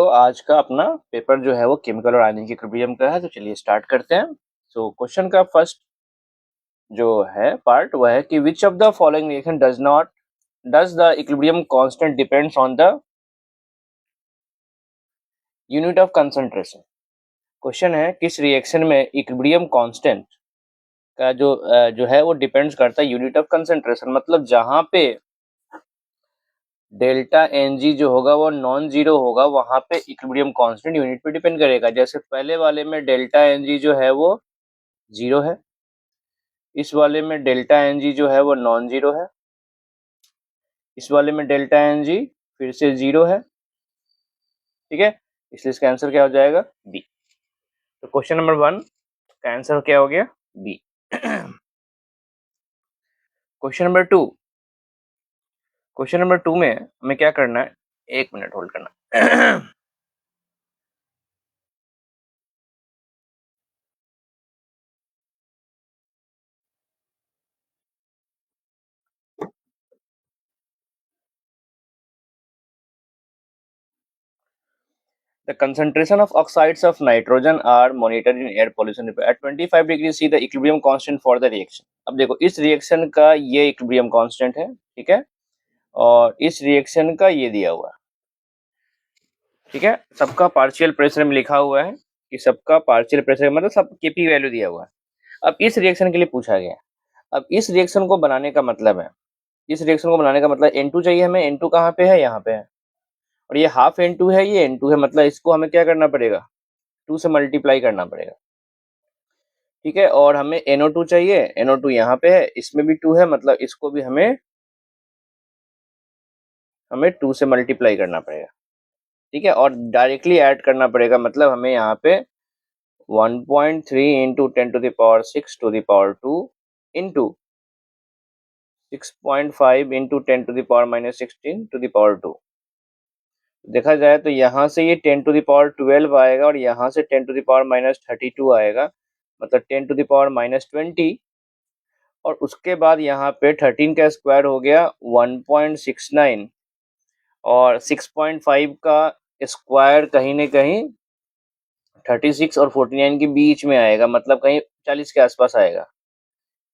आज का अपना पेपर जो है वो केमिकल और आयनिक इक्विलिब्रियम का है, तो चलिए स्टार्ट करते हैं। क्वेश्चन का फर्स्ट जो है पार्ट वह है कि विच of the following reaction does the equilibrium constant depends on the unit of concentration. Question है किस रिएक्शन में इक्विलिब्रियम कांस्टेंट का जो है वो डिपेंड्स करता है यूनिट ऑफ कंसंट्रेशन, मतलब जहां पे डेल्टा एन जी जो होगा वो नॉन जीरो होगा, वहां पे इक्विलिब्रियम कांस्टेंट यूनिट पे डिपेंड करेगा। जैसे पहले वाले में डेल्टा एन जी जो है वो जीरो है, इस वाले में डेल्टा एन जी जो है वो नॉन जीरो है, इस वाले में डेल्टा एन जी फिर से जीरो है। ठीक है, इसलिए इसका आंसर क्या हो जाएगा? बी। तो क्वेश्चन नंबर 1 का आंसर क्या हो गया? B. Question number 2, question number 2 में हमें क्या करना है, 1 मिनट होल्ड करना। The concentration of oxides of nitrogen are monitored in air pollution at 25 degrees C. The equilibrium constant for the reaction. अब देखो इस रिएक्शन का ये इक्विलिब्रियम कांस्टेंट है, ठीक है, और इस रिएक्शन का ये दिया हुआ है। ठीक है, सबका पार्शियल प्रेशर में लिखा हुआ है कि सबका पार्शियल प्रेशर मतलब सब केपी वैल्यू दिया हुआ है। अब इस रिएक्शन के लिए पूछा गया। अब इस रिएक्शन को बनाने का मतलब है, इस रिएक्शन को बनाने का मतलब N2 चाहिए हमें। N2 कहाँ पे है? यहाँ पे है, और ये हाफ N2 है, ये N2 है, मतलब इसको हमें क्या करना पड़ेगा? 2 से मल्टीप्लाई करना पड़ेगा। ठीक है, और हमें NO2 चाहिए, NO2 यहाँ पे है, इसमें भी 2 है, मतलब इसको भी हमें 2 से मल्टीप्लाई करना पड़ेगा। ठीक है, और डायरेक्टली ऐड करना पड़ेगा, मतलब हमें यहाँ पे 1.3 into 10⁻6 to the power 2 into 6.5 into 10⁻16 to the power 2। देखा जाए तो यहाँ से ये 10⁻12 आएगा और यहाँ से 10⁻32 आएगा, मतलब 10⁻20, और उसके बाद यहाँ पे 13 का स्क्वायर हो गया 1.69, और 6.5 का स्क्वायर कहीं न कहीं 36 और 49 के बीच में आएगा, मतलब कहीं 40 के आसपास आएगा,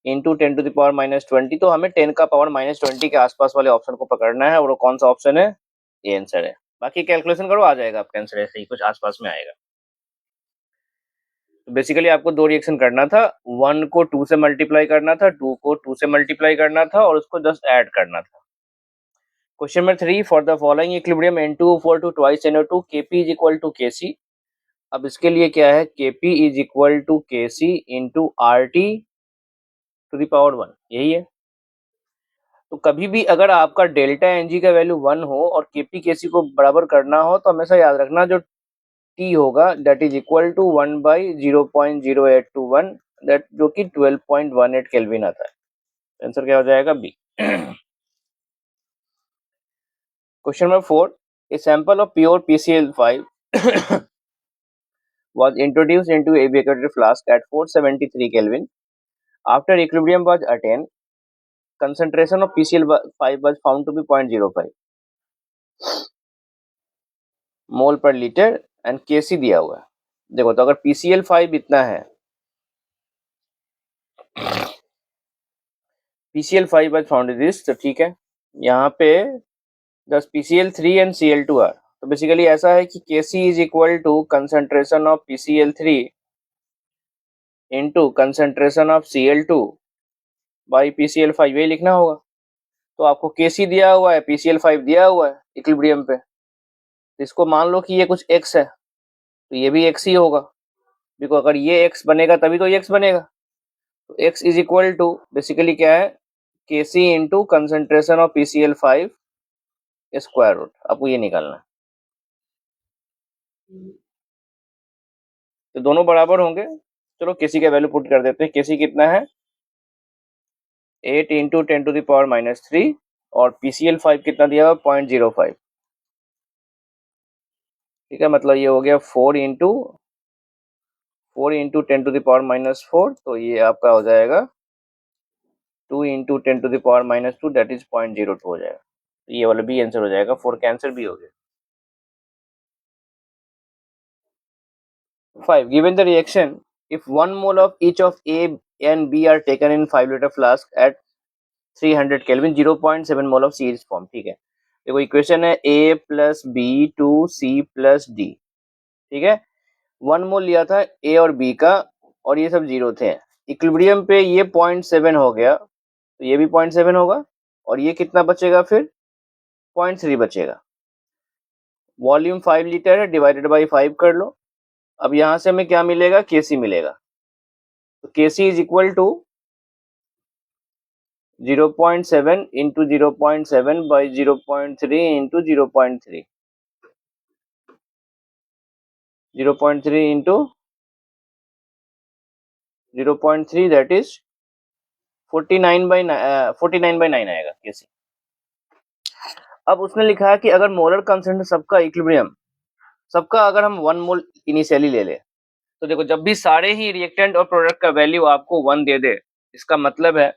इंटू 10⁻20। तो हमें 10 का पावर -20 के आसपास वाले ऑप्शन को पकड़ना है, और वो कौन सा ऑप्शन है? ये आंसर है। बाकी कैलकुलेशन करो, आ जाएगा आपका आंसर, ऐसे ही कुछ आसपास में आएगा। तो बेसिकली आपको 2 रिएक्शन करना था, 1 को 2 से मल्टीप्लाई करना था, 2 को 2 से मल्टीप्लाई करना था, और उसको जस्ट ऐड करना था। Question number 3, for the following equilibrium N2O4 to twice NO2 Kp is equal to Kc। अब इसके लिए क्या है? Kp is equal to Kc into RT to the power 1, यही है। तो कभी भी अगर आपका डेल्टा Ng का वैल्यू 1 हो और Kp Kc को बराबर करना हो, तो हमेशा याद रखना जो T होगा that is equal to 1 by 0.0821, that जो कि 12.18 केल्विन आता है। आंसर क्या हो जाएगा? B. Question number 4, a sample of pure PCl5 was introduced into a evaporated flask at 473 Kelvin. After equilibrium was attained, concentration of PCl5 was found to be 0.05 मोल पर litre and Kc दिया हुआ है। देखो, तो अगर PCl5 इतना है, PCl5 was found in this, तो ठीक है, यहाँ पे does PCl3 and Cl2 are, तो बेसिकली ऐसा है कि Kc is equal to concentration of PCl3 into concentration of Cl2 by PCl5, यही लिखना होगा। तो आपको Kc दिया हुआ है, PCl5 दिया हुआ है इक्विलिब्रियम पे, इसको मान लो कि ये कुछ x है, तो ये भी x ही होगा, बिकॉज अगर ये x बनेगा तभी तो ये x बनेगा। तो x is equal to basically क्या है? Kc into concentration of PCl5 square root, आपको ये निकालना है। तो दोनों बराबर होंगे। चलो Kc का वैल्यू पुट कर देते हैं। Kc कितना है? 8 इंटू 10⁻³ और PCl5 कितना दिया हुआ? 0.05। ठीक है, मतलब ये हो गया 4 इंटू 10⁻⁻4, तो ये आपका हो जाएगा 2 इंटू 10⁻⁻2, दैट इज 0.02 हो जाएगा। तो ये वाला भी आंसर हो जाएगा, 4 का आंसर भी हो गया। 5. Given the reaction, if 1 mole of each of A and B are taken in 5-liter flask at 300 Kelvin, 0.7 mole of C is formed. ठीक है, देखो इक्वेशन है A plus B to C plus D. ठीक है, 1 मोल लिया था A और B का और ये सब जीरो थे. इक्विलिब्रियम पे ये 0.7 हो गया तो ये भी 0.7 होगा और ये कितना बचेगा फिर 0.3 बचेगा. वॉल्यूम 5 लीटर है, डिवाइडेड बाई 5 कर लो. अब यहां से हमें क्या मिलेगा, Kc मिलेगा. तो Kc is equal to 0.7 into 0.7 by 0.3 into 0.3, 0.3 into 0.3 that is 49/9 आएगा Kc. अब उसने लिखा है कि अगर मोलर कंसेंट्रेशन सबका इक्विलिब्रियम सबका अगर हम 1 मोल इनिशियली ले ले तो देखो जब भी सारे ही रिएक्टेंट और प्रोडक्ट का वैल्यू आपको 1 दे दे, इसका मतलब है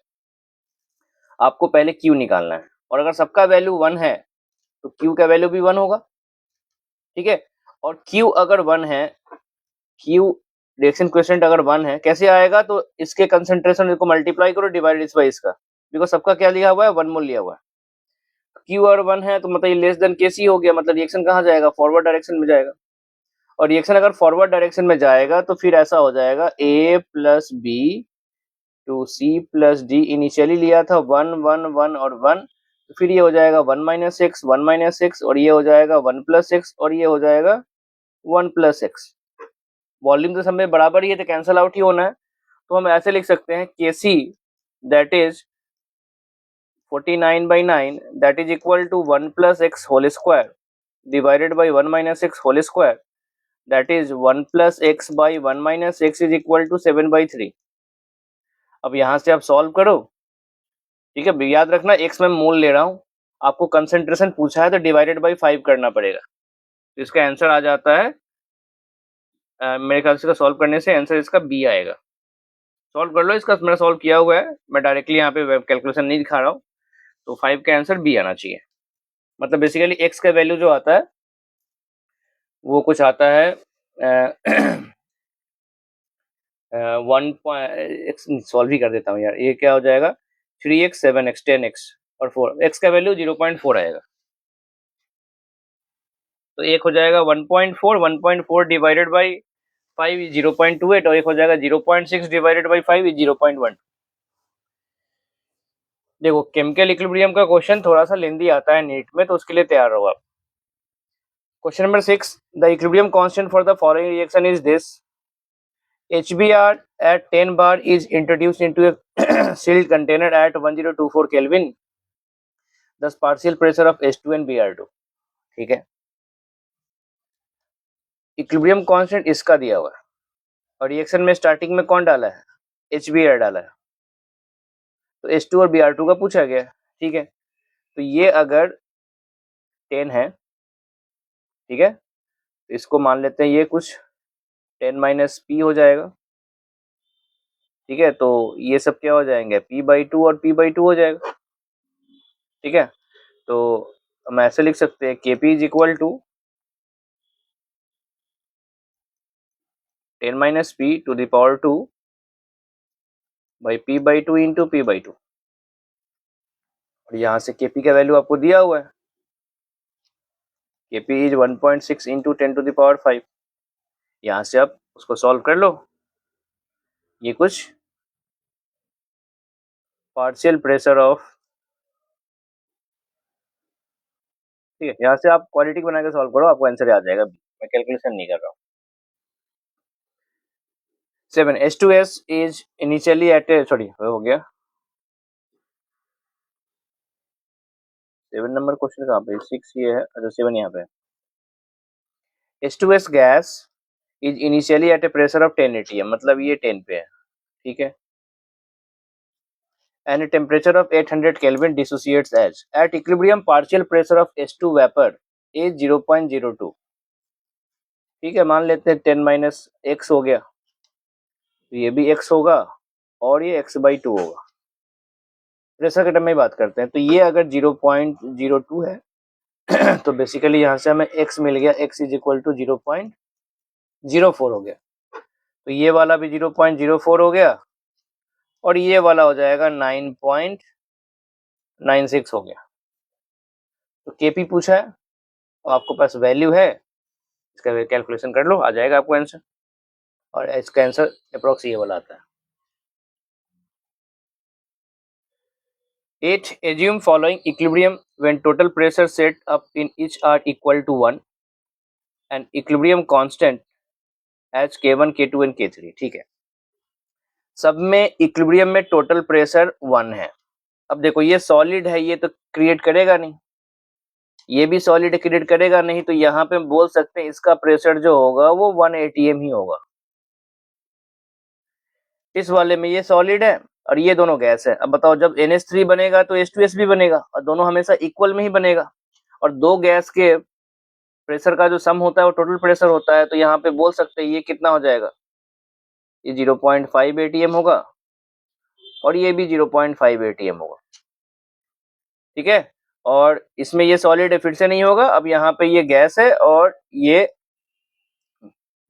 आपको पहले Q निकालना है. और अगर सबका वैल्यू 1 है तो Q का वैल्यू भी 1 होगा. ठीक है, और Q अगर 1 है, Q रिएक्शन कोएफिशिएंट अगर 1 है, कैसे आएगा, तो इसके कंसंट्रेशन को मल्टीप्लाई करो डिवाइड इस बाय इसका, बिकॉज सबका क्या लिया हुआ है 1 मोल लिया हुआ है. Q और 1 है तो मतलब ये लेस देन Kc हो गया, मतलब रिएक्शन कहाँ जाएगा, फॉरवर्ड डायरेक्शन में जाएगा. और रिएक्शन अगर फॉरवर्ड डायरेक्शन में जाएगा तो फिर ऐसा हो जाएगा A plus B to C plus D. Initially लिया था 1 1 1 और 1, तो फिर ये हो जाएगा 1 माइनस एक्स, 1 माइनस एक्स, और ये हो जाएगा 1 प्लस एक्स, और ये हो जाएगा 1 प्लस एक्स. वॉल्यूम तो सब में बराबर ही है तो कैंसल आउट ही होना है. तो हम ऐसे लिख सकते हैं Kc that is 49/9 that is equal to 1 plus x whole square divided by 1 minus x whole square, that is 1 plus x by 1 minus x is equal to 7/3. अब यहां से आप सॉल्व करो. ठीक है, याद रखना x में मोल ले रहा हूं, आपको कंसेंट्रेशन पूछा है तो डिवाइडेड बाई 5 करना पड़ेगा. तो इसका आंसर आ जाता है मेरे ख्याल से इसका सॉल्व करने से आंसर इसका बी आएगा. सॉल्व कर लो, इसका मैंने सॉल्व किया हुआ है, मैं डायरेक्टली यहाँ पे कैलकुलेशन नहीं दिखा रहा हूँ. तो 5 का आंसर बी आना चाहिए. मतलब बेसिकली x का वैल्यू जो आता है वो कुछ आता है 1 सॉल्व ही कर देता हूँ यार. ये क्या हो जाएगा 3x 7x 10x और 4, x का वैल्यू 0.4 आएगा. तो एक हो जाएगा 1.4 डिवाइडेड बाई 5 0.28 और एक हो जाएगा 0.6 डिवाइडेड बाई 5 0.1. देखो केमिकल इक्विलिब्रियम का क्वेश्चन थोड़ा सा लेंदी आता है नीट में, तो उसके लिए तैयार रहो आप. Question number 6, the equilibrium constant for the following reaction is this. HBr at 10 bar is introduced into a sealed container at 1024 Kelvin. Thus partial pressure of H2 and Br2. ठीक है, इक्विलिब्रियम कांस्टेंट इसका दिया हुआ है और reaction में starting में कौन डाला है, HBr डाला है. तो H2 और Br2 का पूछा गया. ठीक है, तो ये अगर 10 है, ठीक है, तो इसको मान लेते हैं ये कुछ 10 माइनस पी हो जाएगा. ठीक है, तो ये सब क्या हो जाएंगे P/2 और P/2 हो जाएगा. ठीक है, तो हम ऐसे लिख सकते हैं Kp is equal to 10 minus p to the power 2 by p/2 into p/2. और यहाँ से Kp का वैल्यू आपको दिया हुआ है, Kp is 1.6 into 10 to the power 5. यहाँ से आप उसको सॉल्व कर लो. ये कुछ पार्शियल प्रेशर ऑफ, ठीक है, यहाँ से आप क्वालिटी बना के सॉल्व करो, आपको आंसर आ जाएगा. मैं कैलकुलेशन नहीं कर रहा हूँ. 7 H2S is initially at a, sorry हो गया 7 नंबर क्वेश्चन कहाँ पे, 6 ये है, अच्छा 7 यहाँ पे. H2S gas is initially at A pressure of 10 atm, मतलब ये 10 पे है. ठीक है, and a temperature of 800 Kelvin dissociates as at equilibrium partial pressure of H2 vapor is 0.02. ठीक है, मान लेते हैं 10 माइनस एक्स हो गया, तो ये भी x होगा और ये x/2 होगा. प्रेशर के टर्म में बात करते हैं, तो ये अगर 0.02 है तो बेसिकली यहाँ से हमें x मिल गया, x इज इक्वल टू 0.04 हो गया. तो ये वाला भी 0.04 हो गया और ये वाला हो जाएगा 9.96 हो गया। तो केपी पूछा है और आपको पास वैल्यू है, इसका कैलकुलेशन कर लो, आ जाएगा आपको आंसर। और इसका आंसर अप्रोक्स ये वाला आता है। 8. Assume following equilibrium when total pressure set up in each are equal to 1 and equilibrium constant as K1, K2 and K3। ठीक है, सब में इक्विलिब्रियम में टोटल प्रेशर 1 है। अब देखो ये सॉलिड है, ये तो क्रिएट करेगा नहीं, ये भी सॉलिड क्रिएट करेगा नहीं, तो यहाँ पे हम बोल सकते हैं इसका प्रेशर जो होगा वो 1 atm ही होगा। इस वाले में ये सॉलिड है और ये दोनों गैस है। अब बताओ जब NH3 बनेगा तो H2S भी बनेगा और दोनों हमेशा इक्वल में ही बनेगा, और दो गैस के प्रेशर का जो सम होता है वो टोटल प्रेशर होता है। तो यहाँ पे बोल सकते हैं ये कितना हो जाएगा, ये 0.5 atm होगा और ये भी 0.5 atm होगा। ठीक है, और इसमें ये सॉलिड है, फिर से नहीं होगा। अब यहाँ पे ये गैस है और ये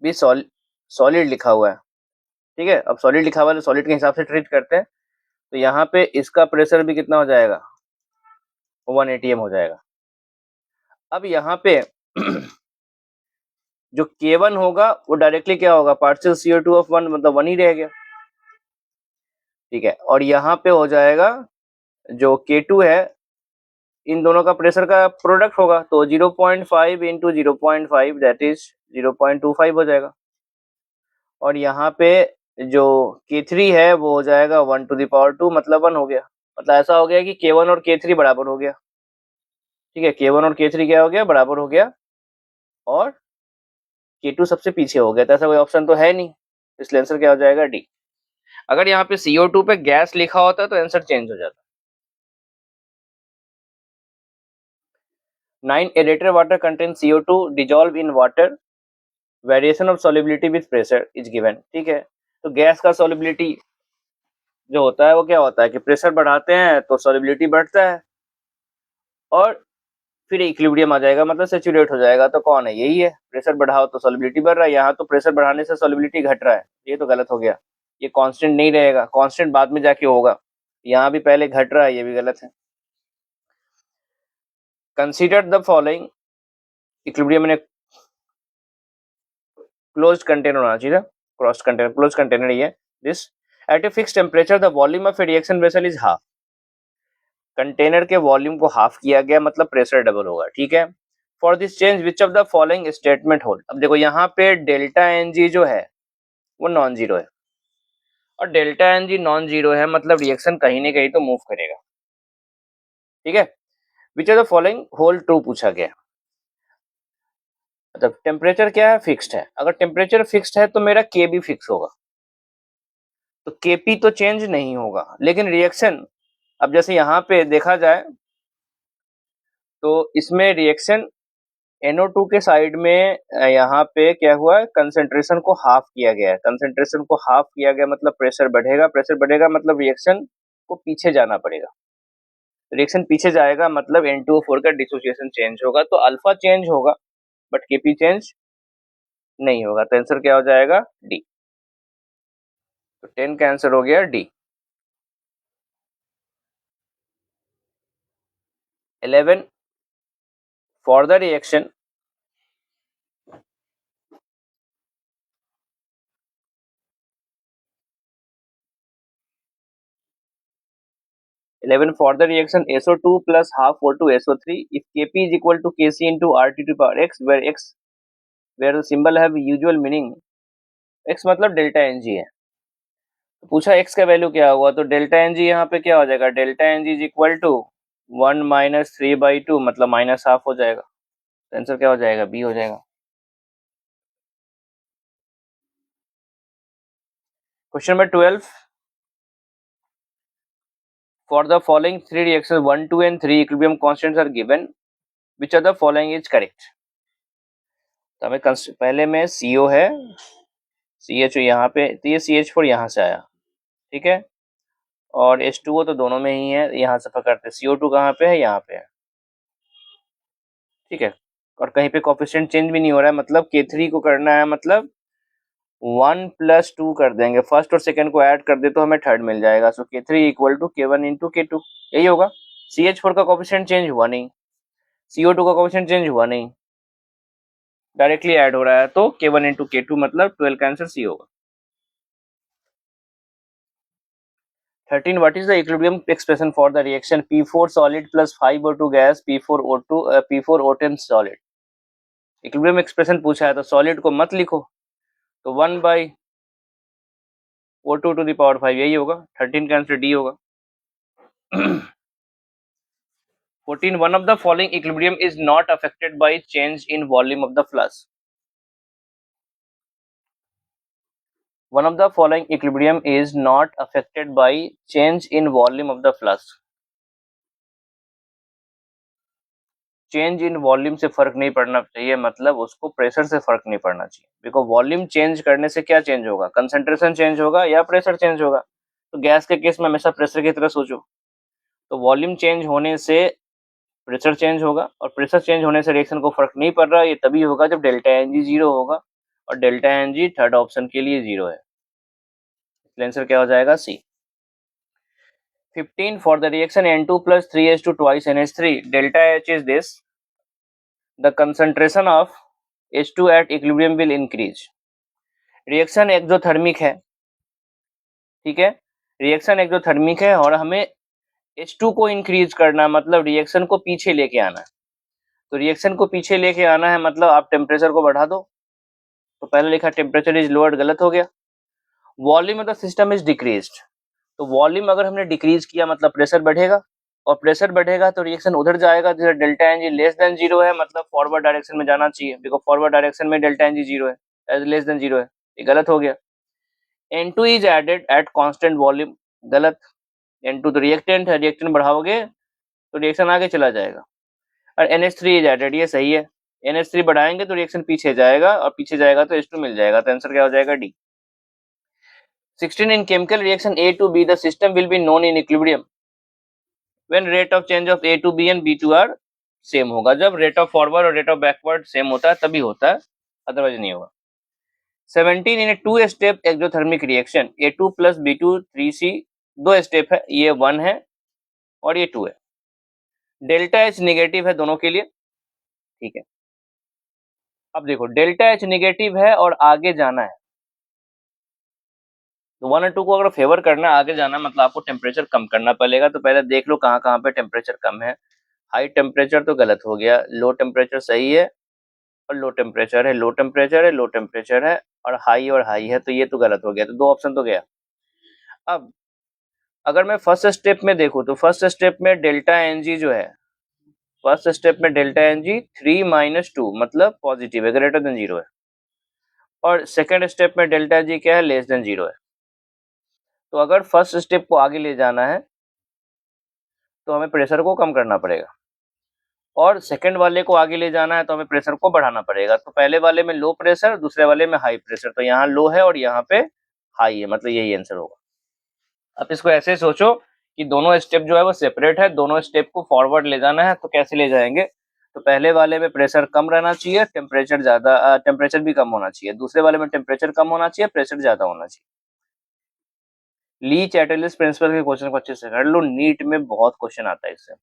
भी सॉलिड लिखा हुआ है। ठीक है, अब सॉलिड लिखा हुआ है तो सॉलिड के हिसाब से ट्रीट करते हैं। तो यहाँ पे इसका प्रेशर भी कितना हो जाएगा, 1 atm हो जाएगा। अब यहाँ पे जो K1 होगा वो डायरेक्टली क्या होगा, पार्शियल CO2 ऑफ 1, मतलब 1 ही रह गया। ठीक है, और यहाँ पे हो जाएगा जो K2 है, इन दोनों का प्रेशर का प्रोडक्ट होगा, तो 0.5 इंटू 0.5 दैट इज 0.25 हो जाएगा। और यहाँ पे जो K3 है वो हो जाएगा 1 to the power 2, मतलब 1 हो गया। मतलब ऐसा हो गया कि K1 और K3 बराबर हो गया। ठीक है, K1 और K3 क्या हो गया, बराबर हो गया, और K2 सबसे पीछे हो गया। तो ऐसा कोई ऑप्शन तो है नहीं, इसलिए आंसर क्या हो जाएगा, डी। अगर यहाँ पे CO2 पे गैस लिखा होता तो आंसर चेंज हो जाता। 9. A liter water contains CO2 dissolved in water, variation of solubility with pressure is given. ठीक है, तो गैस का सॉल्युबिलिटी जो होता है वो क्या होता है कि प्रेशर बढ़ाते हैं तो सॉल्युबिलिटी बढ़ता है और फिर इक्विलिब्रियम आ जाएगा, मतलब सैचुरेट हो जाएगा। तो कौन है, यही है। प्रेशर बढ़ाओ तो सॉल्युबिलिटी बढ़ रहा है, यहाँ तो प्रेशर बढ़ाने से सॉल्युबिलिटी घट रहा है, ये तो गलत हो गया। ये कांस्टेंट नहीं रहेगा, कांस्टेंट बाद में जाके होगा। यहाँ भी पहले घट रहा है, ये भी गलत है। कंसीडर द फॉलोइंग इक्विलिब्रियम में क्लोज्ड कंटेनर होना चाहिए, क्रॉस्ड कंटेनर, क्लोज्ड कंटेनर ही है this. At a fix temperature the volume of a reaction vessel is half. Container के वॉल्यूम को हाफ किया गया, मतलब प्रेशर डबल होगा। ठीक है, for this change which of the following statement hold. अब देखो यहाँ पे डेल्टा एन जी जो है वो नॉन जीरो है, और delta n g non zero है मतलब रिएक्शन कहीं ना कहीं तो मूव करेगा। ठीक है, विच of the following hold true पूछा गया। मतलब टेम्परेचर क्या है, फिक्स्ड है। अगर टेम्परेचर फिक्स्ड है तो मेरा के भी फिक्स होगा, तो केपी तो चेंज नहीं होगा। लेकिन रिएक्शन, अब जैसे यहाँ पे देखा जाए तो इसमें रिएक्शन NO2 के साइड में यहाँ पे क्या हुआ है, कंसंट्रेशन को हाफ किया गया है। कंसंट्रेशन को हाफ किया गया मतलब प्रेशर बढ़ेगा, प्रेशर बढ़ेगा मतलब रिएक्शन को पीछे जाना पड़ेगा। रिएक्शन पीछे जाएगा मतलब N2O4 का डिसोसिएशन चेंज होगा, तो अल्फा चेंज होगा बट केपी चेंज नहीं होगा। तो आंसर क्या हो जाएगा, डी। तो 10 का आंसर हो गया D. 11 for the reaction 11 for the reaction SO2 plus half O2 SO3 if Kp is equal to Kc into RT to power x, where the symbol have usual meaning। x मतलब delta n जी है, तो पूछा x का value क्या हुआ, तो delta n जी यहाँ पे क्या हो जाएगा, delta n g is equal to 1 minus 3/2, मतलब माइनस हाफ हो जाएगा। तो आंसर क्या हो जाएगा, बी हो जाएगा। Question number 12, for the following three reactions 1, 2 and 3 equilibrium constants are given, which of the following is correct। तो हमें पहले में CO है, CH यहाँ पे, तो ये CH4 यहाँ से आया। ठीक है, और H2O तो दोनों में ही है, यहाँ से पकड़ते। CO2 कहाँ पे है, यहाँ पे है। ठीक है, और कहीं पे कोफिशिएंट चेंज भी नहीं हो रहा है, मतलब K3 को करना है, मतलब 1 + 2 कर देंगे, फर्स्ट और सेकंड को ऐड कर दे तो हमें थर्ड मिल जाएगा। सो K3 = K1 × K2, यही होगा। CH4 का कोफिशिएंट चेंज हुआ नहीं, CO2 का कोफिशिएंट चेंज हुआ नहीं, डायरेक्टली ऐड हो रहा है, तो K1 × K2 मतलब 12 का आंसर सी होगा। 13 what is the equilibrium expression for the reaction P4 solid plus 5O2 gas P4O10 solid? Equilibrium expression पूछा है तो सॉलिड को मत लिखो, तो 1/O2⁵ यही होगा। 13 का आंसर डी होगा। 14 one of the following equilibrium is not affected by change in volume of the flux. One of the following equilibrium is not affected by change in volume of the flux. Change in volume से फर्क नहीं पड़ना चाहिए, मतलब उसको pressure से फर्क नहीं पड़ना चाहिए। बिकॉज वॉल्यूम चेंज करने से क्या चेंज होगा, कंसंट्रेशन चेंज होगा या प्रेशर चेंज होगा। तो गैस के केस में हमेशा प्रेशर की तरह सोचो, तो वॉल्यूम चेंज होने से प्रेशर चेंज होगा, और प्रेशर चेंज होने से रिएक्शन को फर्क नहीं पड़ रहा। ये तभी होगा जब डेल्टा एन जी 0 होगा, और delta n g third option के लिए 0 है। इसलिए आंसर क्या हो जाएगा, C. 15 for the reaction N2 + 3H2 twice NH3, delta H is this, the concentration of H2 at equilibrium will increase. Reaction exothermic है, ठीक है, रिएक्शन एक्सोथर्मिक है और हमें H2 को इंक्रीज करना, मतलब रिएक्शन को पीछे लेके आना है। तो रिएक्शन को पीछे लेके आना है मतलब आप टेम्परेचर को बढ़ा दो। तो पहले लिखा टेम्परेचर इज लोअर्ड, गलत हो गया। Volume of the system is decreased, तो वॉल्यूम अगर हमने डिक्रीज किया मतलब प्रेशर बढ़ेगा, और प्रेशर बढ़ेगा तो रिएक्शन उधर जाएगा जिधर delta n g less than 0 है, मतलब फॉरवर्ड डायरेक्शन में जाना चाहिए। बिकॉज फॉरवर्ड डायरेक्शन में डेल्टा एन जी 0 है, एज लेस देन 0 है, ये गलत हो गया। N2 is added at constant volume, गलत। N2 तो रिएक्टेंट है, रिएक्टेंट बढ़ाओगे तो रिएक्शन आगे चला जाएगा। और NH3 इज एडेड, ये सही है। NH3 बढ़ाएंगे तो रिएक्शन पीछे जाएगा, और पीछे जाएगा तो H2 मिल जाएगा, तो आंसर क्या हो जाएगा, D. 16 in chemical reaction A to B the system will be known in equilibrium when rate of change of A to B and B to R same होगा। जब रेट ऑफ फॉरवर्ड और rate ऑफ backward same होता है तभी होता है, otherwise नहीं होगा। 17 इन ए 2 step exothermic reaction A2 + B2 3C, 2 step है, ये 1 है और ये 2 है। डेल्टा H नेगेटिव है दोनों के लिए, ठीक है। अब देखो डेल्टा H नेगेटिव है और आगे जाना है, तो 1 और 2 को अगर फेवर करना है, आगे जाना, मतलब आपको टेम्परेचर कम करना पड़ेगा। तो पहले देख लो कहाँ कहाँ पे टेम्परेचर कम है। हाई टेम्परेचर तो गलत हो गया, लो टेम्परेचर सही है, और लो टेम्परेचर है, लो टेम्परेचर है, लो टेम्परेचर है, और हाई है, तो ये तो गलत हो गया, तो 2 ऑप्शन तो गया। अब अगर मैं फर्स्ट स्टेप में देखूँ तो फर्स्ट स्टेप में डेल्टा एन जी जो है, फर्स्ट स्टेप में डेल्टा एन जी 3 - 2 मतलब पॉजिटिव है, ग्रेटर देन 0 है, और सेकेंड स्टेप में डेल्टा जी क्या है, लेस देन 0 है। तो अगर फर्स्ट स्टेप को आगे ले जाना है तो हमें प्रेशर को कम करना पड़ेगा, और सेकंड वाले को आगे ले जाना है तो हमें प्रेशर को बढ़ाना पड़ेगा। तो पहले वाले में लो प्रेशर, दूसरे वाले में हाई प्रेशर, तो यहाँ लो है और यहाँ पे हाई है, मतलब यही आंसर होगा। अब इसको ऐसे सोचो कि दोनों स्टेप जो है वो सेपरेट है, दोनों स्टेप को फॉरवर्ड ले जाना है, तो कैसे ले जाएंगे, तो पहले वाले में प्रेशर कम रहना चाहिए, टेम्परेचर भी कम होना चाहिए। दूसरे वाले में टेम्परेचर कम होना चाहिए, प्रेशर ज्यादा होना चाहिए। ली चैटलिस प्रिंसिपल के क्वेश्चन को अच्छे से कर लो, नीट में बहुत क्वेश्चन आता है इससे।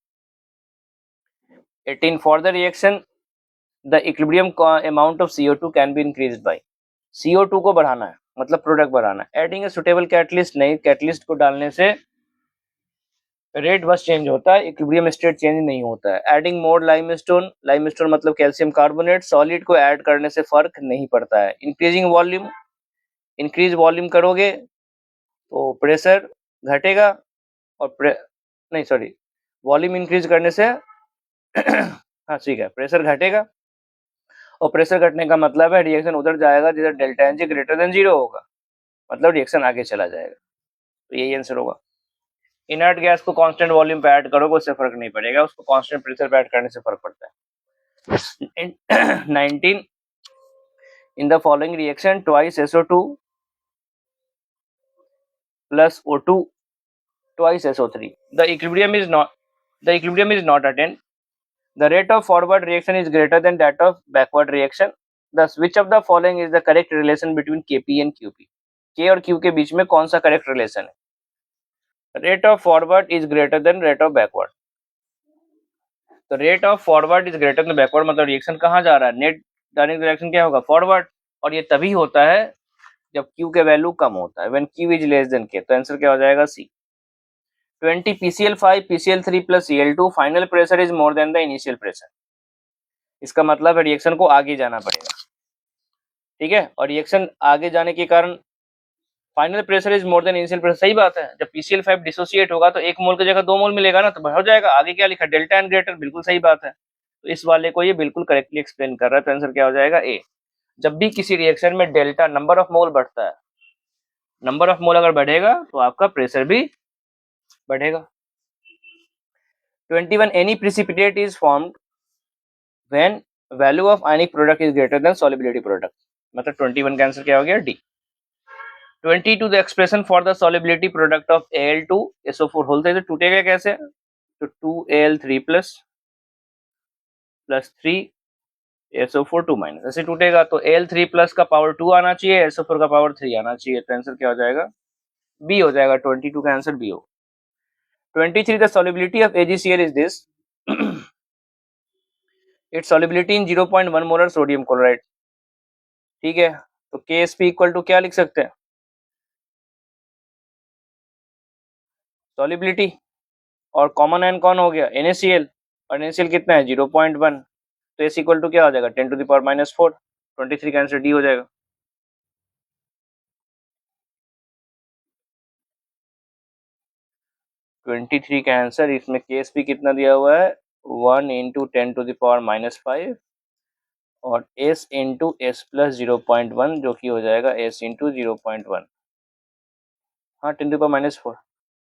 18 for the reaction the equilibrium amount of CO2 can be increased by, CO2 को बढ़ाना है मतलब प्रोडक्ट बढ़ाना है। एडिंग ए सुटेबल कैटलिस्ट, नहीं, कैटलिस्ट को डालने से रेट बस चेंज होता है, इक्विलिब्रियम स्टेट चेंज नहीं होता है। एडिंग मोर लाइमस्टोन, लाइमस्टोन मतलब कैल्शियम कार्बोनेट, सॉलिड को ऐड करने से फर्क नहीं पड़ता है। इंक्रीजिंग वॉल्यूम, इंक्रीज वॉल्यूम करोगे तो प्रेशर घटेगा, और नहीं सॉरी, वॉल्यूम इंक्रीज करने से हाँ ठीक है, प्रेशर घटेगा, और प्रेशर घटने का मतलब है रिएक्शन उधर जाएगा जिधर delta n g greater than 0 होगा, मतलब रिएक्शन आगे चला जाएगा, तो यही आंसर होगा। इनर्ट गैस को कांस्टेंट वॉल्यूम पे ऐड करोगे उससे फर्क नहीं पड़ेगा, उसको कांस्टेंट प्रेशर पे ऐड करने से फर्क पड़ता है। 19 in the following reaction twice SO2 plus O2 twice SO3 the equilibrium is not attained, the rate of forward reaction is greater than that of backward reaction, दस which of the following is the correct relation between KP and QP, K और Q के बीच में कौन सा correct relation है? Rate of forward is greater than backward ऑफ बैकवर्ड। तो rate of forward is greater than backward मतलब रिएक्शन कहाँ जा रहा है? नेट डायरेक्ट रिएक्शन क्या होगा? फॉरवर्ड। और ये तभी होता है जब Q के वैल्यू कम होता है, when Q is less than K। तो आंसर क्या हो जाएगा? सी। 20 PCl5 PCl3 plus Cl2 final pressure is more than the initial pressure. इसका मतलब है रिएक्शन को आगे जाना पड़ेगा, ठीक है। और रिएक्शन आगे जाने के कारण final pressure is more than initial pressure. सही बात है, जब PCl5 डिसोसिएट होगा तो 1 मोल की जगह 2 मोल मिलेगा ना, तो हो जाएगा। आगे क्या लिखा? Delta n greater. बिल्कुल सही बात है। तो इस वाले को ये बिल्कुल करेक्टली एक्सप्लेन कर रहा है। तो आंसर क्या हो जाएगा? ए। जब भी किसी रिएक्शन में डेल्टा नंबर ऑफ मोल बढ़ता है, नंबर ऑफ मोल अगर बढ़ेगा तो आपका प्रेशर भी बढ़ेगा। 21 any precipitate is formed when value of ionic product is greater then solubility product. मतलब 21 का आंसर क्या हो गया? D. 22 the expression for the solubility product of Al2SO4 होता है तो टूटेगा कैसे? तो 2Al3 प्लस 3SO4 2 माइनस ऐसे टूटेगा। तो Al3 प्लस का पावर 2 आना चाहिए, SO4 का पावर 3 आना चाहिए। तो आंसर क्या हो जाएगा? बी हो जाएगा। 22 का आंसर बी हो। 23 the solubility of AgCl is this, it's solubility in 0.1 molar sodium chloride, ठीक है। तो KSP इक्वल टू क्या लिख सकते हैं? सॉल्युबिलिटी और कॉमन आयन कौन हो गया? NaCl। और NaCl कितना है? 0.1। तो S इक्वल टू क्या हो जाएगा? 10 टू द पावर -4। 23 का आंसर डी हो जाएगा। (23) का आंसर, इसमें KSP कितना दिया हुआ है? 1 इंटू 10 टू द पावर -5 और S इंटू S प्लस 0.1 जो कि हो जाएगा S इंटू 0.1। हाँ, 10 टू पावर -4।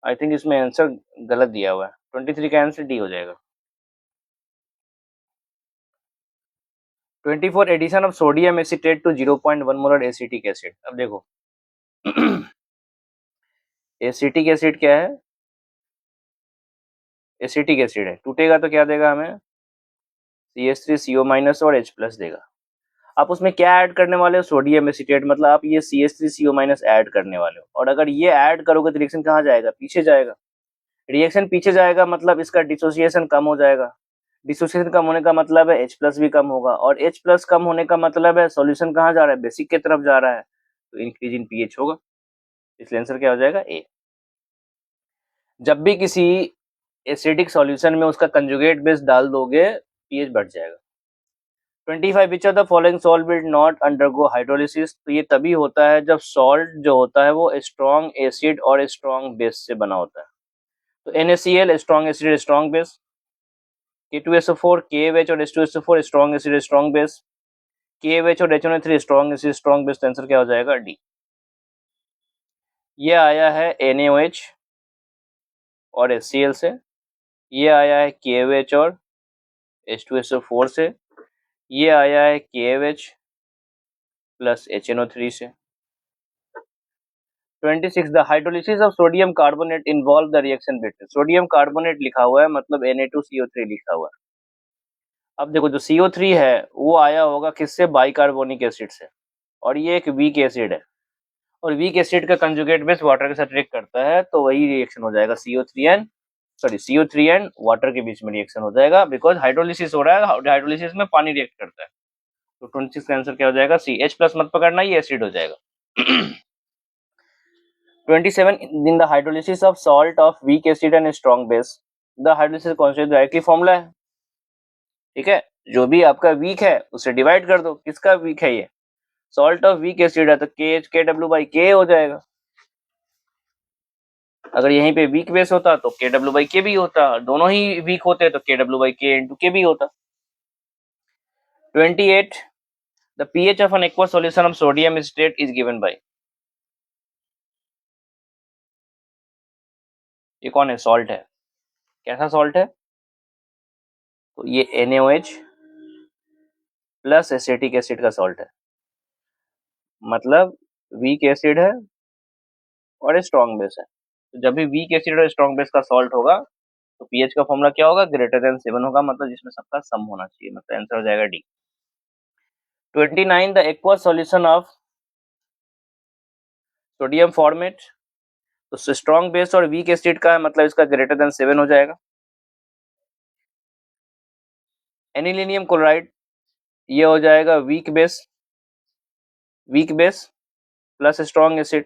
आई थिंक इसमें आंसर गलत दिया हुआ है। 23 का आंसर डी हो जाएगा। 24 addition of sodium acetate to 0.1 molar acetic acid. अब देखो एसिटिक एसिड क्या है? एसिटिक एसिड है, टूटेगा तो क्या देगा हमें? CH3CO- और H प्लस देगा। आप उसमें क्या ऐड करने वाले हो? Sodium acetate. मतलब आप ये CH3CO- ऐड करने वाले हो। और अगर ये ऐड करोगे तो रिएक्शन कहाँ जाएगा? पीछे जाएगा। रिएक्शन पीछे जाएगा मतलब इसका डिसोसिएशन कम हो जाएगा। डिसोसिएशन कम होने का मतलब है H प्लस भी कम होगा। और H प्लस कम होने का मतलब है सॉल्यूशन कहाँ जा रहा है? बेसिक की तरफ जा रहा है। तो इंक्रीज इन पीएच होगा। इसलिए आंसर क्या हो जाएगा? ए। जब भी किसी एसिडिक सॉल्यूशन में उसका कंजुगेट बेस डाल दोगे पीएच बढ़ जाएगा। 25 विच of the following salt will not undergo hydrolysis. तो ये तभी होता है जब सॉल्ट जो होता है वो स्ट्रॉन्ग एसिड और स्ट्रॉन्ग बेस से बना होता है। तो NaCl strong acid strong base, K2SO4 KH और H2SO4 strong acid strong base, KH और HNO3 strong acid strong base. Answer क्या हो जाएगा? डी। ये आया है NaOH और HCl से, ये आया है KOH और H2SO4 से, ये आया है KOH प्लस HNO3 से। 26 the hydrolysis of sodium carbonate involve the reaction between. Sodium carbonate लिखा हुआ है मतलब Na2CO3 लिखा हुआ है। अब देखो जो CO3 है वो आया होगा किससे? बाइकार्बोनिक एसिड से। और ये एक वीक एसिड है और वीक एसिड का कंजुगेट बेस वाटर के साथ रिएक्ट करता है तो वही रिएक्शन हो जाएगा CO3 एंड वाटर के बीच में रिएक्शन हो जाएगा बिकॉज हाइड्रोलिसिस हो रहा है। हाइड्रोलिसिस में पानी रिएक्ट करता है। तो 26 का आंसर क्या हो जाएगा? सी। H प्लस मत पकड़ना, ये एसिड हो जाएगा। 27 in the hydrolysis of salt of weak acid and strong base the hydrolysis constant directly formula है, ठीक है। जो भी आपका वीक है उसे डिवाइड कर दो। किसका वीक है? ये सॉल्ट ऑफ वीक एसिड है तो KW/K हो जाएगा। अगर यहीं पे वीक बेस होता तो KW/K भी होता। दोनों ही वीक होते तो KW/K into K भी होता। 28 the pH of an aqueous solution of sodium acetate is given by। ये कौन है? सॉल्ट है। कैसा सॉल्ट है? तो ये NaOH प्लस एसिटिक एसिड का सॉल्ट है। मतलब वीक एसिड है और स्ट्रॉन्ग बेस है। तो जब भी वीक एसिड और स्ट्रॉन्ग बेस का सॉल्ट होगा तो पीएच का फॉर्मूला क्या होगा? ग्रेटर देन 7 होगा। मतलब जिसमें सबका सम होना चाहिए। मतलब आंसर हो जाएगा D. 29 the aqueous solution of sodium format. तो स्ट्रॉन्ग बेस और वीक एसिड का मतलब इसका ग्रेटर देन 7 हो जाएगा। एनिलीनियम क्लोराइड ये हो जाएगा weak base plus strong acid,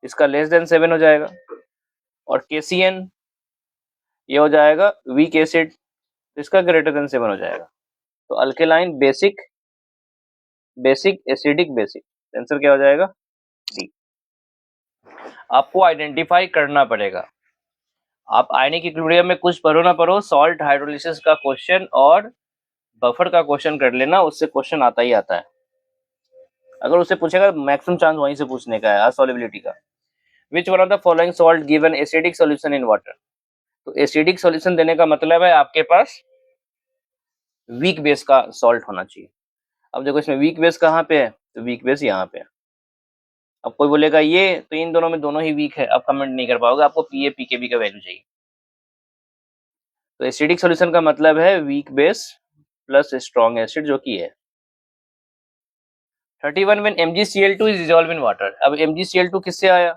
इसका लेस देन 7 हो जाएगा। और KCN ये हो जाएगा वीक एसिड, इसका ग्रेटर देन 7 हो जाएगा। तो alkaline basic acidic basic, answer क्या हो जाएगा? डी। आपको आइडेंटिफाई करना पड़ेगा। आप आयनिक इक्विलिब्रियम में कुछ पढ़ो ना पढ़ो, सॉल्ट हाइड्रोलिसिस का क्वेश्चन और बफर का क्वेश्चन कर लेना, उससे क्वेश्चन आता ही आता है। अगर उससे पूछेगा मैक्सिमम चांस वहीं से पूछने का है, सॉल्युबिलिटी का। Which one of the following salt given acidic solution in water. तो एसिडिक सॉल्यूशन देने का मतलब है आपके पास वीक बेस का सॉल्ट होना चाहिए। अब देखो इसमें वीक बेस कहाँ पे है, तो वीक बेस यहाँ पे है। अब कोई बोलेगा ये तो इन दोनों में दोनों ही वीक है, अब कमेंट नहीं कर पाओगे, आपको PA PKB का वैल्यू चाहिए। तो एसिडिक सॉल्यूशन का मतलब है weak base plus strong acid, जो कि है 31 when MgCl2 is dissolve in water. अब MgCl2 किससे आया,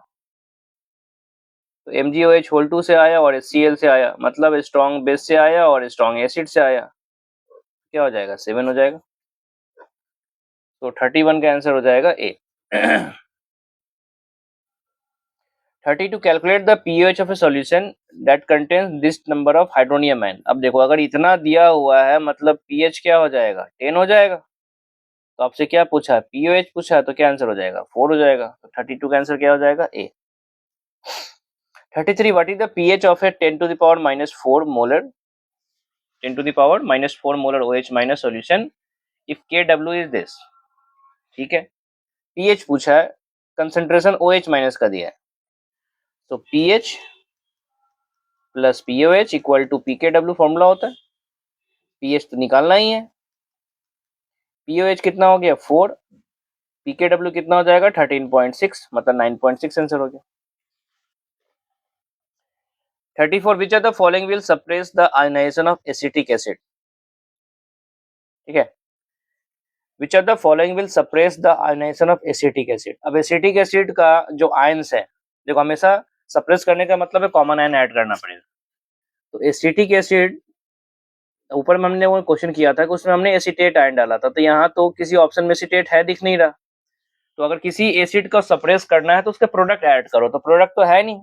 तो MgOH2 से आया और HCl से आया, मतलब स्ट्रॉन्ग बेस से आया और स्ट्रॉन्ग एसिड से आया। क्या हो जाएगा? 7 हो जाएगा। तो 31 का आंसर हो जाएगा A। 32 calculate the pH of A solution that contains this number of hydronium ion. अब देखो अगर इतना दिया हुआ है मतलब pH क्या हो जाएगा? 10 हो जाएगा। तो आपसे क्या पूछा है? pOH पूछा है, तो क्या आंसर हो जाएगा? 4 हो जाएगा। तो 32 का आंसर क्या हो जाएगा? A। 33 what is the pH of a 10 to the power -4 molar 10 to the power -4 molar OH minus solution if Kw is this. ठीक है, pH पूछा है, कंसंट्रेशन OH माइनस का दिया है, तो pH plus POH equal to PKW formula होता है। pH तो निकालना ही है, POH कितना हो गया? 4, PKW कितना हो जाएगा? 13.6, मतलब 9.6 आंसर हो गया। 34 which are the following will suppress the ionisation of acetic acid. ठीक है, which are the following will suppress the ionisation of acetic acid. अब एसिटिक एसिड का जो आयंस है, देखो हमेशा सप्रेस करने का मतलब है कॉमन आयन ऐड करना पड़ेगा। तो एसिटिक एसिड ऊपर में हमने वो क्वेश्चन किया था कि उसमें हमने एसिटेट आयन डाला था, तो यहाँ तो किसी ऑप्शन में एसिटेट है दिख नहीं रहा। तो अगर किसी एसिड को सप्रेस करना है तो उसका प्रोडक्ट ऐड करो, तो प्रोडक्ट तो है नहीं,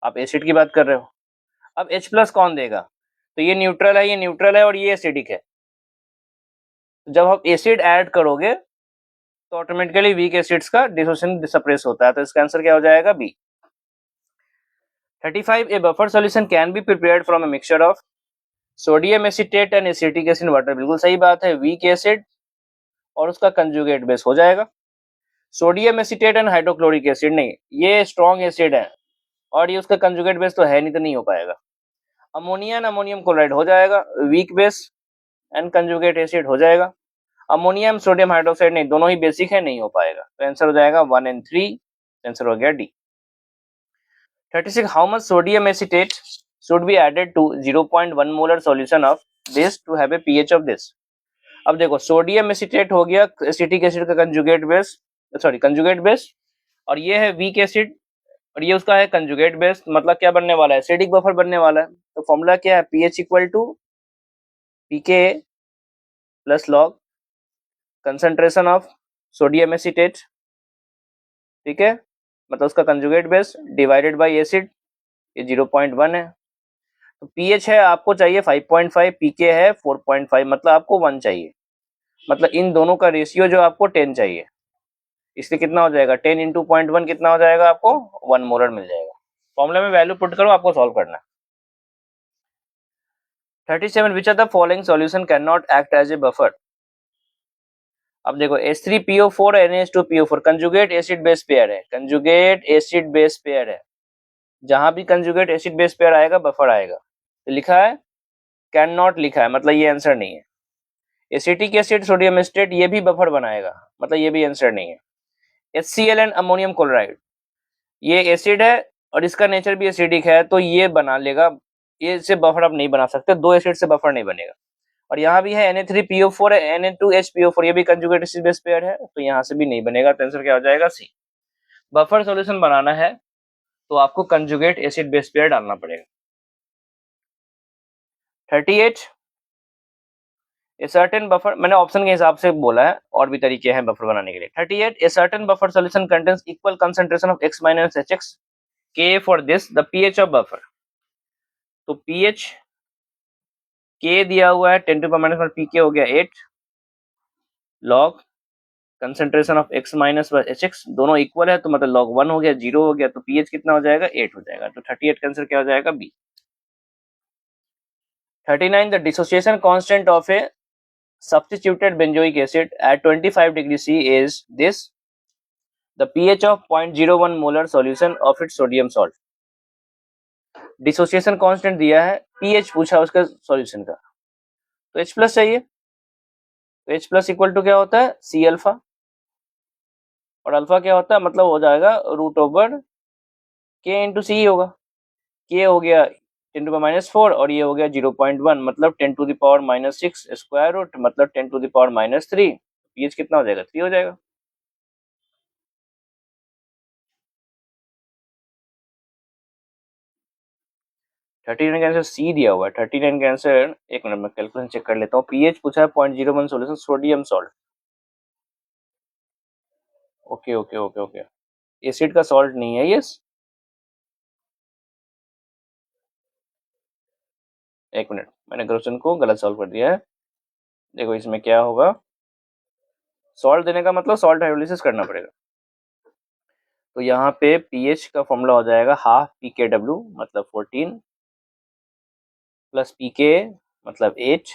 आप एसिड की बात कर रहे हो। अब H प्लस कौन देगा? तो ये न्यूट्रल है, ये न्यूट्रल है और ये एसिडिक है। जब आप एसिड ऐड करोगे तो ऑटोमेटिकली वीक एसिड्स का डिसोसिएशन सप्रेस होता है, तो इसका आंसर क्या हो जाएगा? B। 35 A buffer solution can be prepared from a mixture of sodium acetate and acetic acid water. बिल्कुल सही बात है, वीक एसिड और उसका कंजुगेट बेस हो जाएगा। Sodium acetate and hydrochloric acid नहीं, ये स्ट्रॉन्ग एसिड है और ये उसका कंजुगेट बेस तो है नहीं, तो नहीं हो पाएगा। अमोनिया एंड अमोनियम क्लोराइड हो जाएगा, weak base and conjugate acid हो जाएगा। अमोनियम सोडियम हाइड्रोक्साइड नहीं, दोनों ही बेसिक है, नहीं हो पाएगा। तो आंसर हो जाएगा 1 and 3, आंसर हो गया D। 36 how much sodium acetate should be added to 0.1 molar solution of this to have a pH of this। अब देखो सोडियम एसिटेट हो गया एसिटिक एसिड का कंजुगेट बेस, और ये है वीक एसिड और ये उसका है कंजुगेट बेस, मतलब क्या बनने वाला है? एसिडिक बफर बनने वाला है। तो फॉर्मूला क्या है? pH equal to pKa plus log concentration of sodium acetate, ठीक है, मतलब उसका conjugate base divided by acid, ये 0.1 है। तो pH है आपको चाहिए 5.5, pK है 4.5, मतलब आपको 1 चाहिए, मतलब इन दोनों का रेशियो जो आपको 10 चाहिए, इसलिए कितना हो जाएगा? 10 इंटू 0.1 कितना हो जाएगा? आपको 1 मोलर मिल जाएगा। फॉर्मूला में वैल्यू पुट करो, आपको सॉल्व करना है। 37 which are the following solution can not act as a buffer. अब देखो H3PO4 NH2PO4 conjugate acid base pair है, कंजुगेट एसिड बेस पेयर है, जहां भी कंजुगेट एसिड बेस पेयर आएगा बफर आएगा। तो लिखा है कैन नॉट, लिखा है मतलब ये आंसर नहीं है। एसिटिक एसिड सोडियम एसिटेट ये भी बफर बनाएगा, मतलब ये भी आंसर नहीं है। HCl एंड अमोनियम क्लोराइड ये एसिड है और इसका नेचर भी एसिडिक है, तो ये बना लेगा, ये से बफर आप नहीं बना सकते, दो एसिड से बफर नहीं बनेगा। और यहाँ भी है Na3PO4 है, Na2HPO4, ये भी कंजुगेट एसिड बेस पेयर है, तो यहाँ से भी नहीं बनेगा, तो आंसर क्या हो जाएगा सी। बफर सॉल्यूशन बनाना है तो आपको कंजुगेट एसिड बेस पेयर डालना पड़ेगा। 38 ए सर्टेन बफर, मैंने ऑप्शन के हिसाब से बोला है, और भी तरीके हैं बफर बनाने के लिए। 38 a certain buffer solution contains equal concentration of X minus HX K for this the pH of buffer. तो pH K दिया हुआ है 10 to the minus 1, pK हो गया 8 log concentration of X minus HX दोनों इक्वल है, तो मतलब log 1 हो गया, 0 हो गया, तो pH कितना हो जाएगा 8 हो जाएगा, तो 38 का आंसर क्या हो जाएगा B. 39 the dissociation constant of a substituted benzoic acid at 25 degree C is this the pH of 0.01 molar solution of its sodium salt। Dissociation constant दिया है, pH पूछा उसका सॉल्यूशन का, तो H प्लस चाहिए, तो H प्लस इक्वल टू क्या होता है C अल्फा, और अल्फा क्या होता है मतलब हो जाएगा रूट ओवर K इंटू सी होगा। K हो गया 10 to the minus 4 और ये हो गया 0.1 मतलब 10 to the power minus 6 square root मतलब 10 to the power minus 3, pH कितना हो जाएगा 3 हो जाएगा। 39 का आंसर सी दिया हुआ है। 39 का आंसर, एक मिनट में कैलकुलेशन चेक कर लेता हूँ। पीएच पूछा है 0.01 solution sodium salt. Okay okay okay okay, acid का सॉल्ट नहीं है ये। एक मिनट, मैंने क्वेश्चन को गलत सॉल्व कर दिया है। देखो इसमें क्या होगा, सॉल्ट देने का मतलब सॉल्ट हाइड्रोलिसिस करना पड़ेगा। तो यहाँ पे पीएच का फॉर्मूला हो जाएगा हाफ pKw मतलब 14 प्लस pK मतलब 8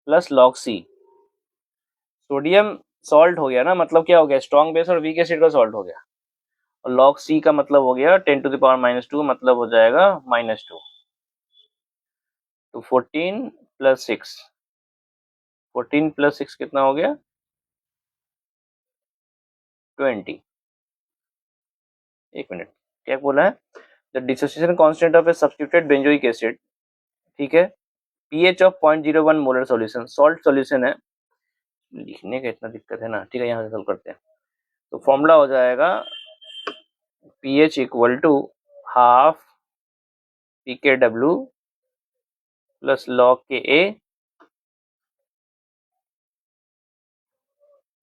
plus log C। Sodium salt हो गया ना, मतलब क्या हो गया स्ट्रॉन्ग बेस और वीक एसिड का सॉल्ट हो गया, और log C का मतलब हो गया 10 to the power -2 मतलब हो जाएगा -2। तो 14 प्लस 6, 14 प्लस 6 कितना हो गया 20। एक मिनट, क्या बोला है, the dissociation constant of A substituted benzoic acid, ठीक है, pH of 0.01 molar solution, salt solution है, लिखने का इतना दिक्कत है ना, ठीक है यहाँ से सॉल्व करते हैं। तो फॉर्मूला हो जाएगा pH equal to half pKw plus log Ka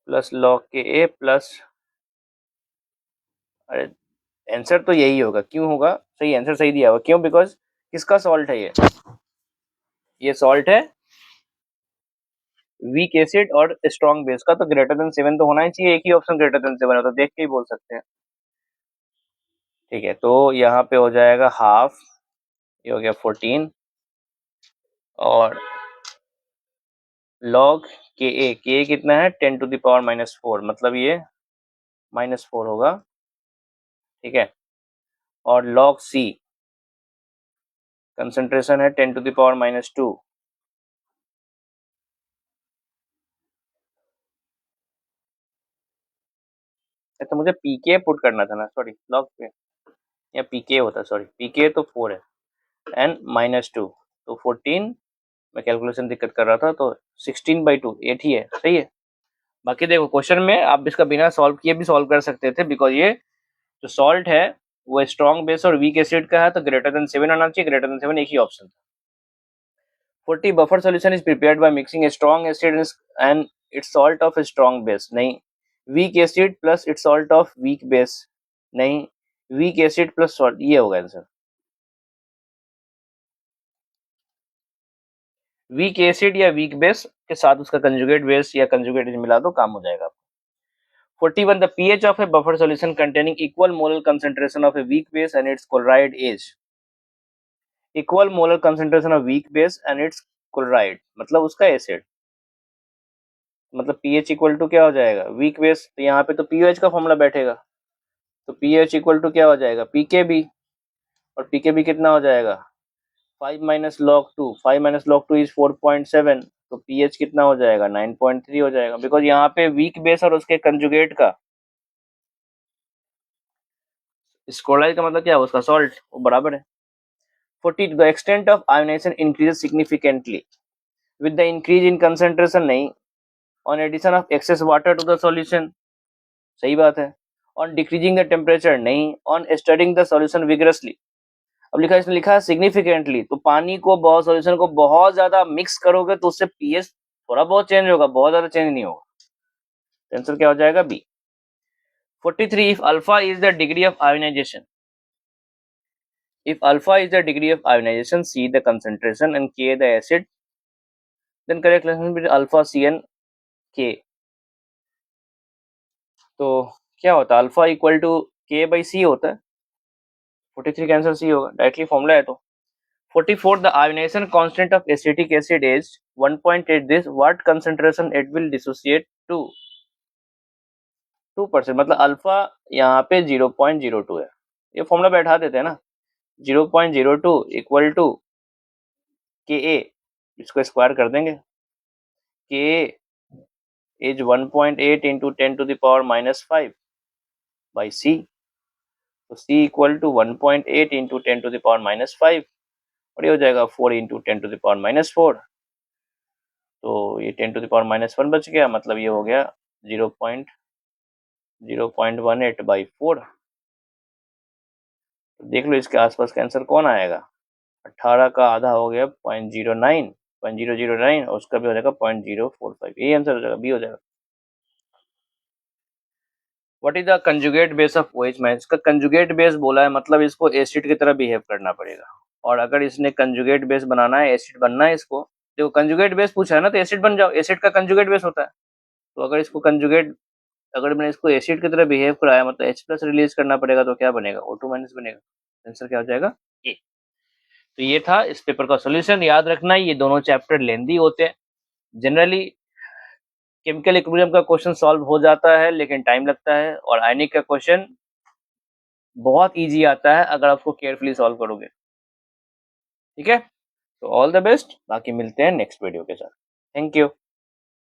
plus log Ka plus, अरे आंसर तो यही होगा, क्यों होगा सही, आंसर सही दिया हुआ, क्यों, बिकॉज किसका सॉल्ट है ये सॉल्ट है वीक एसिड और स्ट्रॉन्ग बेस का, तो ग्रेटर देन 7 तो होना ही चाहिए, एक ही ऑप्शन ग्रेटर देन 7 है, तो देख के ही बोल सकते हैं। ठीक है, तो यहाँ पे हो जाएगा हाफ, ये हो गया 14 और log Ka कितना है 10 to the power -4 मतलब ये -4 होगा, ठीक है, और log C कंसंट्रेशन है 10 to the power -2, तो मुझे pK पुट करना था ना, सॉरी log पे या pK होता, सॉरी pK तो 4 है एंड -2, तो 14 में कैलकुलेशन दिक्कत कर रहा था, तो 16/2 8 ही है, सही है। बाकी देखो क्वेश्चन में आप इसका बिना सॉल्व किए भी सॉल्व कर सकते थे, बिकॉज ये जो सॉल्ट है वो स्ट्रॉन्ग बेस और वीक एसिड का है, तो ग्रेटर देन 7 आना चाहिए, ग्रेटर देन 7 एक ही ऑप्शन था। 40 buffer solution is prepared by mixing a strong acid and its salt of strong base, नहीं, weak acid plus its salt of weak base, नहीं, वीक एसिड प्लस सॉल्ट, ये होगा answer. Weak acid या weak base के साथ उसका conjugate base या conjugate मिला दो, काम हो जाएगा। 41 the pH of a buffer solution containing equal molar concentration of a weak base and its chloride is equal molar concentration of weak base and its chloride मतलब उसका एसिड, मतलब pH equal to क्या हो जाएगा weak base, तो यहाँ पे तो pOH का फॉर्मूला बैठेगा, तो pH इक्वल टू क्या हो जाएगा pKb, और pKb कितना हो जाएगा 5 minus log 2, 5 minus log 2 is 4.7, तो pH कितना हो जाएगा 9.3 हो जाएगा, बिकॉज यहाँ पे वीक बेस और उसके कंजुगेट का क्लोराइड का मतलब क्या है उसका सॉल्ट, वो बराबर है। 40 the extent of ionization increases significantly, with the increase in concentration नहीं, on addition of excess water to the solution, सही बात है, ऑन डिक्रीजिंग द टेम्परेचर नहीं, on stirring the solution vigorously. अब लिखा, इसने लिखा है सिग्निफिकेंटली, तो पानी को बहुत, सॉल्यूशन को बहुत ज्यादा मिक्स करोगे तो उससे पीएच थोड़ा बहुत चेंज होगा, बहुत ज्यादा चेंज नहीं होगा। आंसर क्या हो जाएगा? B. 43, if alpha is the degree of ionization, if alpha is the degree of ionization, C the concentration and K the acid, then correct relation between alpha, C and K। तो क्या होता है? Alpha equal to K by C होता है। 43 का answer C होगा, directly formula है। तो 44, the ionization constant of acetic acid is 1.8, this what concentration it will dissociate to? 2%, मतलब अल्फा यहाँ पे 0.02 है। ये फॉर्मूला बैठा देते हैं ना, 0.02 इक्वल टू के ए, इसको स्क्वायर कर देंगे, के इज 1.8 इंटू 10⁻⁻5 बाई सी, तो सी इक्वल टू 1.8 इंटू 10⁻⁻5 और ये हो जाएगा 4 इंटू 10⁻⁻4, तो ये 10⁻⁻1 बच गया, मतलब ये हो गया 0.18 बाई 4। तो देख लो इसके आसपास का आंसर कौन आएगा। 18 का आधा हो गया 0.09 और उसका भी हो जाएगा 0.045, यही आंसर हो जाएगा, बी हो जाएगा। What is the conjugate base of OH? मैं इसका कंजुगेट बेस बोला है, मतलब इसको एसिड की तरह बिहेव करना पड़ेगा, और अगर इसने कंजुगेट बेस बनाना है, एसिड बनना है इसको, देखो कंजुगेट बेस पूछा है ना, तो एसिड बन जाओ, एसिड का कंजुगेट बेस होता है। तो अगर इसको कंजुगेट, अगर मैंने इसको एसिड की तरह बिहेव कराया, मतलब H+ रिलीज करना पड़ेगा, तो क्या बनेगा? O2- बनेगा। आंसर क्या हो जाएगा? ए। तो ये था इस पेपर का सॉल्यूशन। याद रखना ये दोनों चैप्टर लेंदी होते हैं। जनरली केमिकल इक्विलिब्रियम का क्वेश्चन सॉल्व हो जाता है, लेकिन टाइम लगता है, और आयनिक का क्वेश्चन बहुत इजी आता है अगर आपको केयरफुली सॉल्व करोगे। ठीक है, तो ऑल द बेस्ट, बाकी मिलते हैं नेक्स्ट वीडियो के साथ। Thank you.